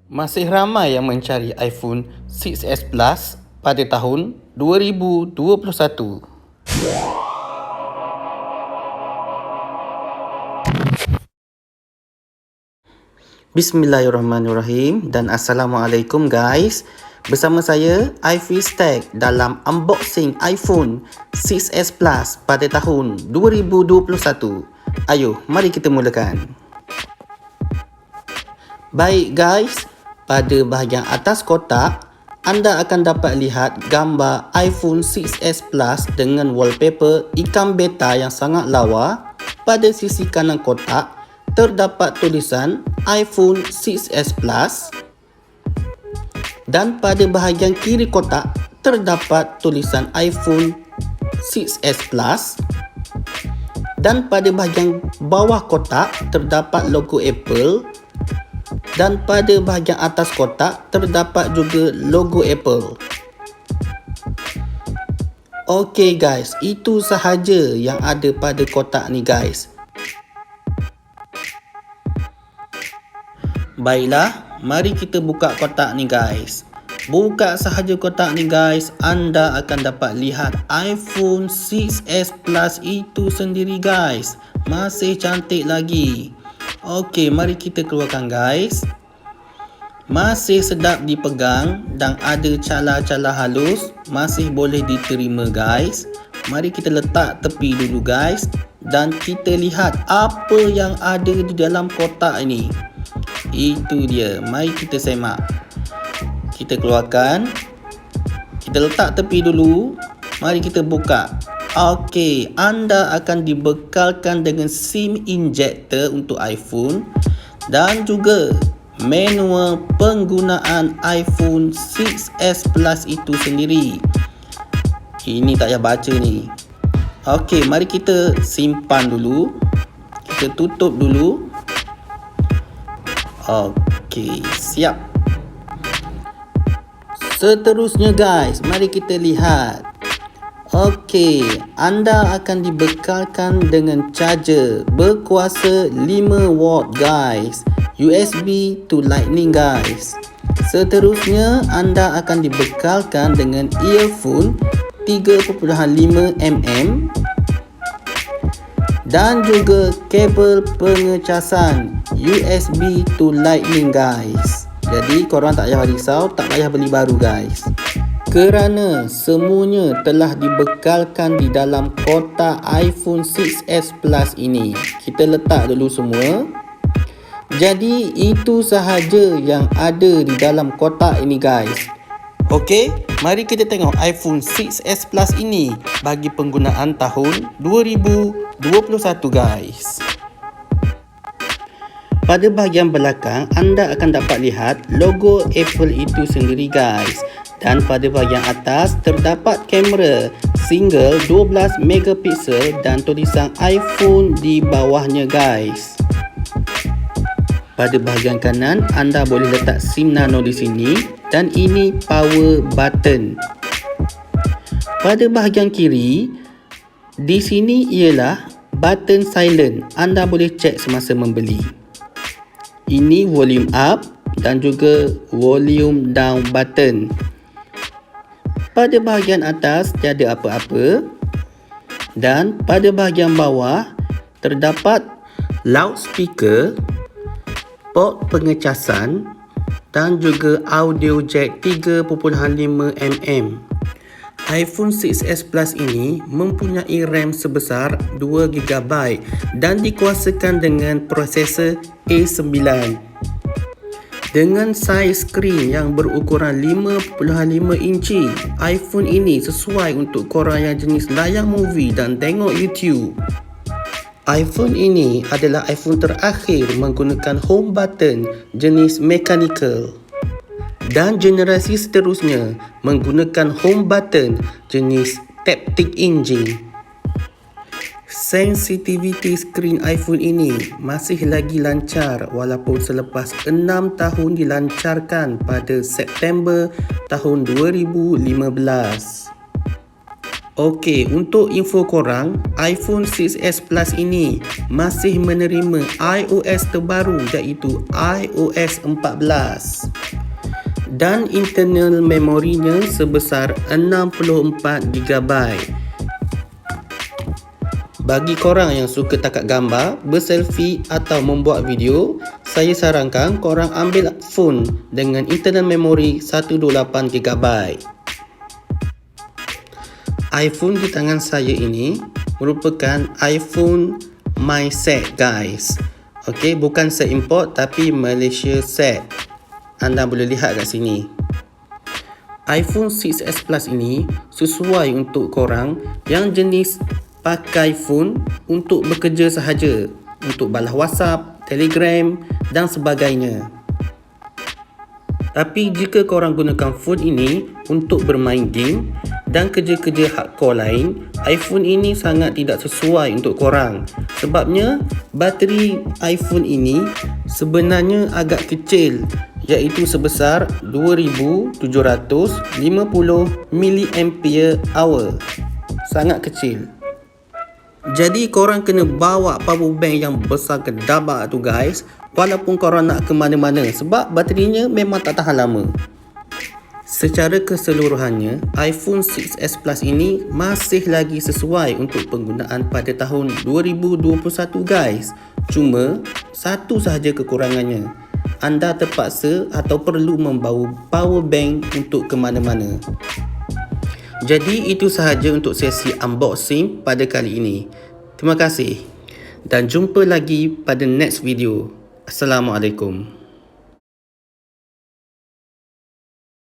Masih ramai yang mencari iPhone 6s Plus pada tahun 2021. Bismillahirrahmanirrahim dan Assalamualaikum guys. Bersama saya iFiz Tech dalam unboxing iPhone 6s Plus pada tahun 2021. Ayo, mari kita mulakan. Baik guys, pada bahagian atas kotak, anda akan dapat lihat gambar iPhone 6s Plus dengan wallpaper ikan beta yang sangat lawa. Pada sisi kanan kotak, terdapat tulisan iPhone 6s Plus. Dan pada bahagian kiri kotak, terdapat tulisan iPhone 6s Plus. Dan pada bahagian bawah kotak, terdapat logo Apple. Dan pada bahagian atas kotak terdapat juga logo Apple. Okey guys, itu sahaja yang ada pada kotak ni guys. Baiklah, mari kita buka kotak ni guys. Buka sahaja kotak ni guys, anda akan dapat lihat iPhone 6s Plus itu sendiri guys. Masih cantik lagi. Okey, mari kita keluarkan guys. Masih sedap dipegang dan ada cala-cala halus, masih boleh diterima guys. Mari kita letak tepi dulu guys dan kita lihat apa yang ada di dalam kotak ini. Itu dia, mari kita semak. Kita keluarkan, kita letak tepi dulu, mari kita buka. Okey, anda akan dibekalkan dengan SIM injector untuk iPhone dan juga manual penggunaan iPhone 6s Plus itu sendiri. Ini tak payah baca ni. Okey, mari kita simpan dulu. Kita tutup dulu. Okey, siap. Seterusnya guys, mari kita lihat. Okey, anda akan dibekalkan dengan charger berkuasa 5W guys. USB to Lightning guys. Seterusnya anda akan dibekalkan dengan earphone 3.5mm dan juga kabel pengecasan USB to Lightning guys. Jadi korang tak payah risau, tak payah beli baru guys. Kerana semuanya telah dibekalkan di dalam kotak iPhone 6s Plus ini. Kita letak dulu semua. Jadi itu sahaja yang ada di dalam kotak ini guys. Okey, mari kita tengok iPhone 6s Plus ini bagi penggunaan tahun 2021 guys. Pada bahagian belakang, anda akan dapat lihat logo Apple itu sendiri guys. Dan pada bahagian atas terdapat kamera single 12 megapiksel dan tulisan iPhone di bawahnya guys. Pada bahagian kanan, anda boleh letak SIM nano di sini dan ini power button. Pada bahagian kiri, di sini ialah button silent. Anda boleh cek semasa membeli. Ini volume up dan juga volume down button. Pada bahagian atas tiada apa-apa dan pada bahagian bawah terdapat loudspeaker, port pengecasan dan juga audio jack 3.5mm. iPhone 6s Plus ini mempunyai RAM sebesar 2GB dan dikuasakan dengan prosesor A9. Dengan saiz skrin yang berukuran 5.5 inci, iPhone ini sesuai untuk korang yang jenis layar movie dan tengok YouTube. iPhone ini adalah iPhone terakhir menggunakan home button jenis mechanical. Dan generasi seterusnya menggunakan home button jenis taptic engine. Sensitivity skrin iPhone ini masih lagi lancar walaupun selepas 6 tahun dilancarkan pada September tahun 2015. Okey, untuk info korang, iPhone 6s Plus ini masih menerima iOS terbaru iaitu iOS 14. Dan internal memorinya sebesar 64GB. Bagi korang yang suka tangkap gambar, berselfie atau membuat video, saya sarankan korang ambil phone dengan internal memori 128GB. iPhone di tangan saya ini merupakan iPhone My Set guys. Okey, bukan set import tapi Malaysia set. Anda boleh lihat kat sini. iPhone 6s Plus ini sesuai untuk korang yang jenis pakai phone untuk bekerja sahaja, untuk balas WhatsApp, Telegram dan sebagainya. Tapi jika korang gunakan phone ini untuk bermain game dan kerja-kerja hardcore lain, iPhone ini sangat tidak sesuai untuk korang. Sebabnya bateri iPhone ini sebenarnya agak kecil, iaitu sebesar 2750 mAh. Sangat kecil. Jadi korang kena bawa power bank yang besar kedabak tu guys, walaupun korang nak ke mana-mana, sebab baterinya memang tak tahan lama. Secara keseluruhannya, iPhone 6s Plus ini masih lagi sesuai untuk penggunaan pada tahun 2021 guys. Cuma satu sahaja kekurangannya. Anda terpaksa atau perlu membawa power bank untuk ke mana-mana. Jadi itu sahaja untuk sesi unboxing pada kali ini. Terima kasih dan jumpa lagi pada next video. Assalamualaikum.